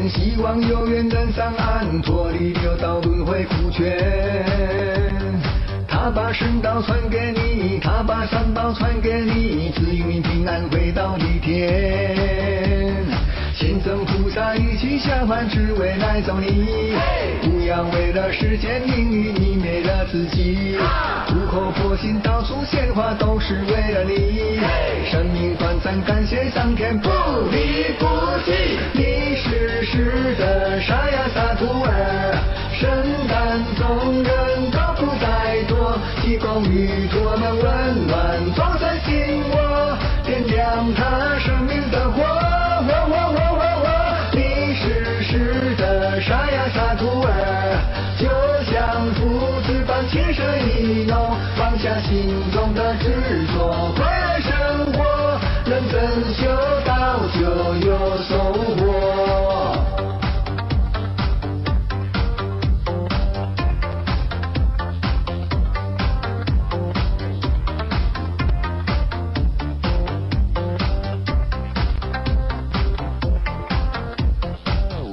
希望有缘能上岸，脱离六道轮回苦圈。他把圣道传给你，他把三宝传给你，赐予你平安回到地天。先生菩萨一起下凡，只为来找你。不要为了世间名誉，你灭了自己。苦口婆心到处献花，都是为了你。生命短暂，感谢上天不离不弃。你是时的沙哑洒徒儿，圣诞众人都不再多，提供与我们温暖，装载心窝，点亮他生命的火。你是时的沙哑洒徒儿，就像父子般情深意浓，放下心中的执着，快乐生活，认真修道就有收获。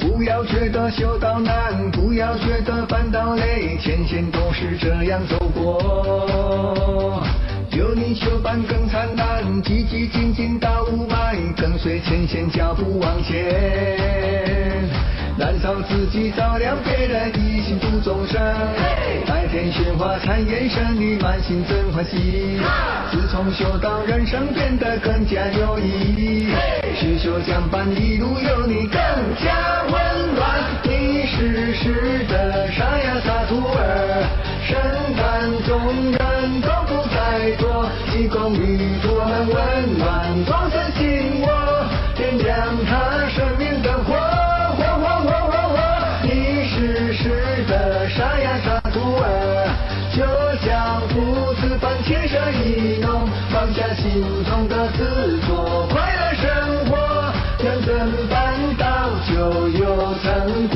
不要觉得修道难，不要觉得烦恼累，前线都是这样走过。有你修伴更灿烂，积极精进到雾霾，跟随前线脚步往前。燃烧自己，照亮别人，一心度众生。白天鲜花灿眼神里，满心真欢喜。自从修道，人生变得更加有意义。学修相伴，一路有你更加温暖。你是时的沙哑洒徒儿，圣诞众人都不再多，提供与我们温暖，装载心窝，点亮他生命的火。你是时的沙哑洒徒儿，就像父子般情深意浓，放下心中的执着，快乐生活，认真办到就有成果。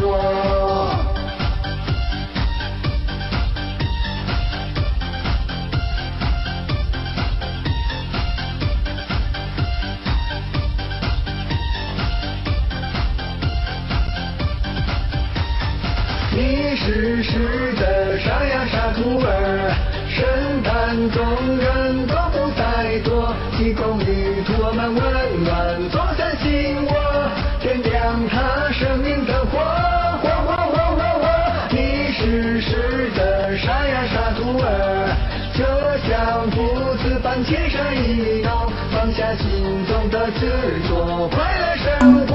你是时的沙哑洒徒儿，圣诞众人都不再多，提供与我们温暖，装载心窝，点亮他生命的火。你是时的沙哑洒徒儿，就像父子般情深意浓，放下心中的执着，快乐生活，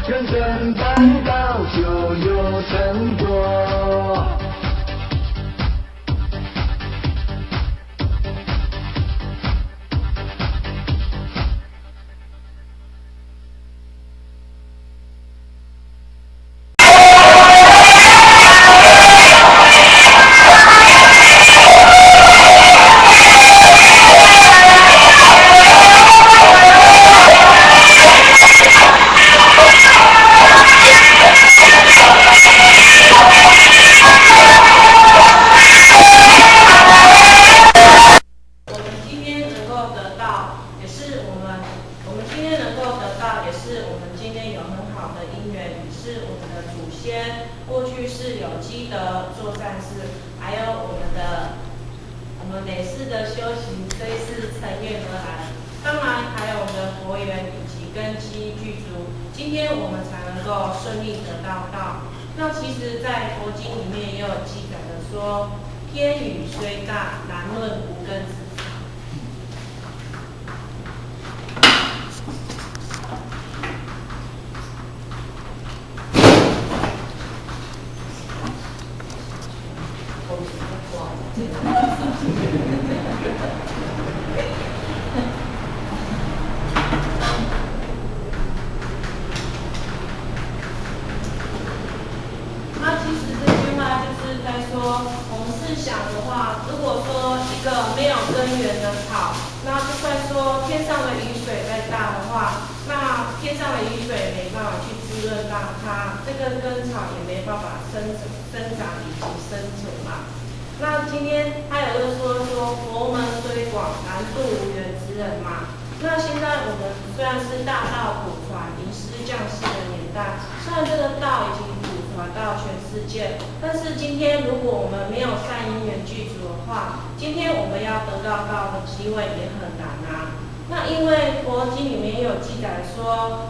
认真办到就有成果。那今天他有个说佛门虽广，难度无缘之人嘛。那现在我们虽然是大道普传、名师降世的年代，社然这个道已经普传到全世界，但是今天如果我们没有善因缘具足的话，今天我们要得到道的机会也很难啊。那因为佛经里面有记载说，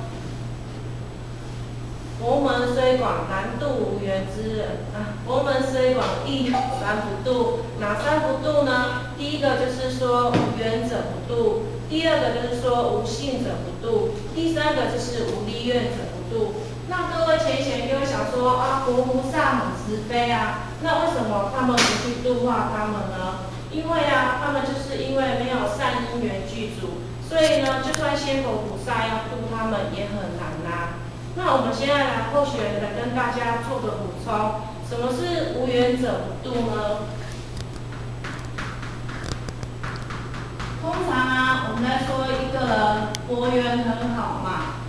佛门虽广，难度无缘之人啊。佛门虽广，亦三不度。哪三不度呢？第一个就是说无缘者不度，第二个就是说无信者不度，第三个就是无利愿者不度。那各位前贤就会想说啊，佛菩萨很慈悲啊，那为什么他们不去度化他们呢？因为啊，他们就是因为没有善因缘具足，所以呢，就算仙佛菩萨要度他们也很难啊。那我们现在来后学来跟大家做个补充，什么是无缘者不度呢？通常啊，我们在说一个人佛缘很好嘛，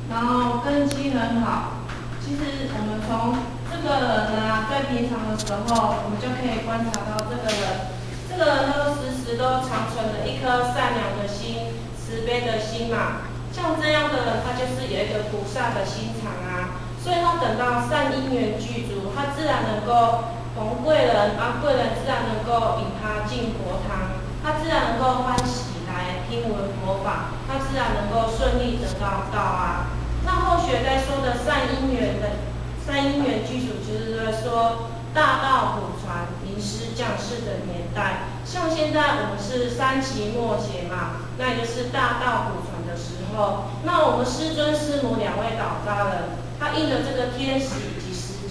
然后根基很好，其实我们从这个人啊，在平常的时候，我们就可以观察到这个人都时时都常存着一颗善良的心、慈悲的心嘛。像这样的人，他就是有一个菩萨的心肠啊，所以他等到善因缘具足，他自然能够逢贵人，贵人自然能够引他进佛堂，他自然能够欢喜来听闻佛法，他自然能够顺利得到道啊。那后学在说的善因缘具足，就是在说大道普传、名师降世的年代。像现在我们是3期末节嘛，那也就是大道普传的时候。那我们师尊师母2位导发人，他应了这个天时以及时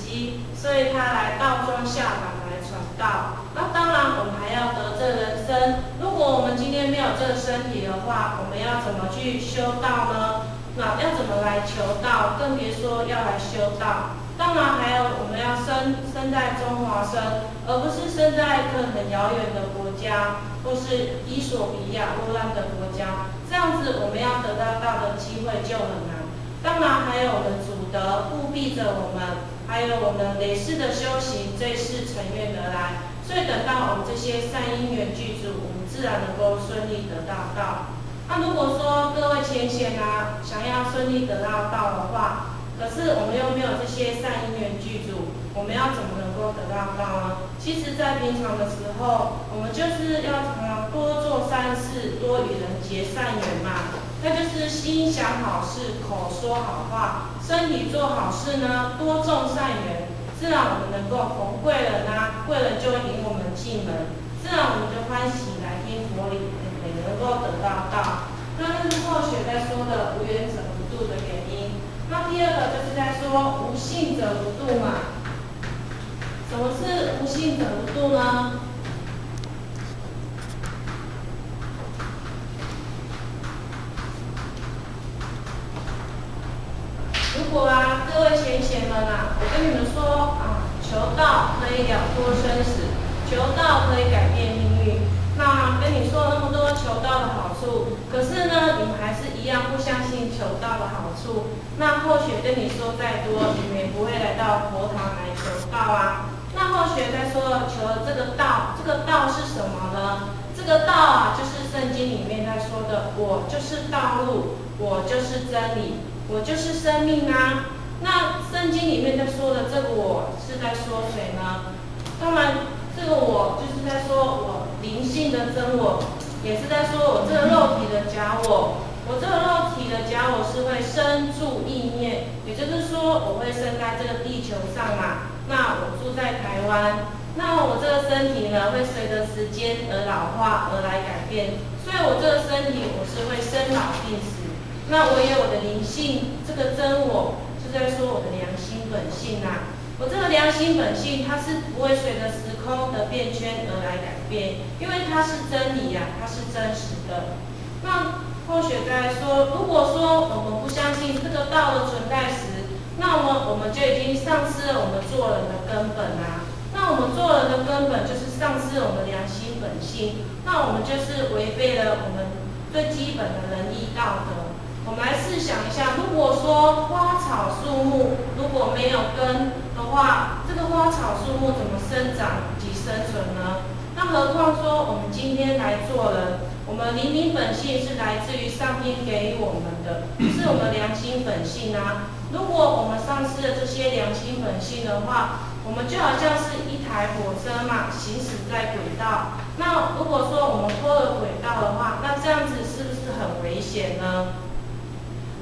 机，所以他来道庄下凡来传道。那当然我们还要得这人生。如果我们今天没有这个身体的话，我们要怎么去修道呢？那要怎么来求道？更别说要来修道。当然还有我们要生在中华生，而不是生在一个很遥远的国家，或是伊索比亚落难的国家。这样子我们要得到道的机会就很难。当然还有我们祖德护庇着我们，还有我们累世的修行，这一世成愿而来。所以等到我们这些善因缘具足，我们自然能够顺利得到道。那如果说各位前贤啊，想要顺利得到道的话，可是我们又没有这些善因缘具足，我们要怎么能够得到道呢？其实，在平常的时候，我们就是要常常多做善事，多与人结善缘嘛。那就是心想好事，口说好话，身体做好事呢，多种善缘，自然我们能够逢贵人啊，贵人就会引我们进门，自然我们就欢喜来听佛理，也能够得到道。那这是后学在说的无缘者不度的原因。那第二个就是在说无信者不度嘛。什么是无信者不度呢？如果啊，各位前贤们啊，我跟你们说啊，求道可以了脱生死，求道可以改变命运。那跟你说了那么多求道的好处，可是呢，你们还是一样不相信求道的好处。那后学跟你说再多，你们也不会来到佛堂来求道啊。那后学在说求了这个道，这个道是什么呢？这个道啊，就是圣经里面在说的，我就是道路，我就是真理，我就是生命啊。那圣经里面在说的这个我是在说谁呢？当然，这个我就是在说我灵性的真我，也是在说我这个肉体的假我。我这个肉体的假我是会生住意念，也就是说我会生在这个地球上嘛。那我住在台湾，那我这个身体呢会随着时间而老化而来改变，所以我这个身体我是会生老病死。那我也有我的灵性，这个真我是在说我的良心本性啊。我这个良心本性，它是不会随着时空的变迁而来改变，因为它是真理呀，它是真实的。那后学在说，如果说我们不相信这个道的存在时，那我们就已经丧失了我们做人的根本啊。那我们做人的根本就是丧失了我们良心本性，那我们就是违背了我们最基本的仁义道德。我们来试想一下，如果说花草树木如果没有根的话，这个花草树木怎么生长及生存呢？那何况说我们今天来做人，我们灵本性是来自于上天给予我们的，是我们良心本性啊。如果我们丧失了这些良心本性的话，我们就好像是一台火车嘛，行驶在轨道。那如果说我们脱了轨道的话，那这样子是不是很危险呢？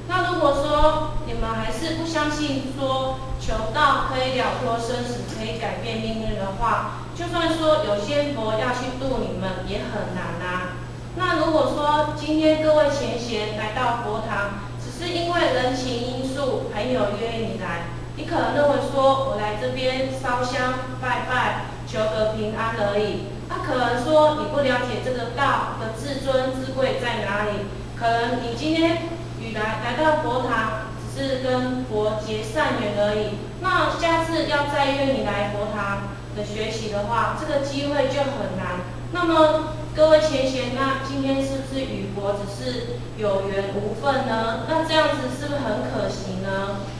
那如果说你们还是不相信说求道可以了脱生死，可以改变命运的话，就算说有些佛要去度你们，也很难啊。那如果说今天各位贤贤来到佛堂，只是因为人情因素，朋友约你来，你可能认为说我来这边烧香拜拜，求得平安而已。那可能说你不了解这个道的至尊之贵在哪里，可能你今天来到佛堂，只是跟佛结善缘而已。那下次要再约你来佛堂的学习的话，这个机会就很难。那么各位贤贤，那今天是不是与佛只是有缘无分呢？那这样子是不是很可惜呢？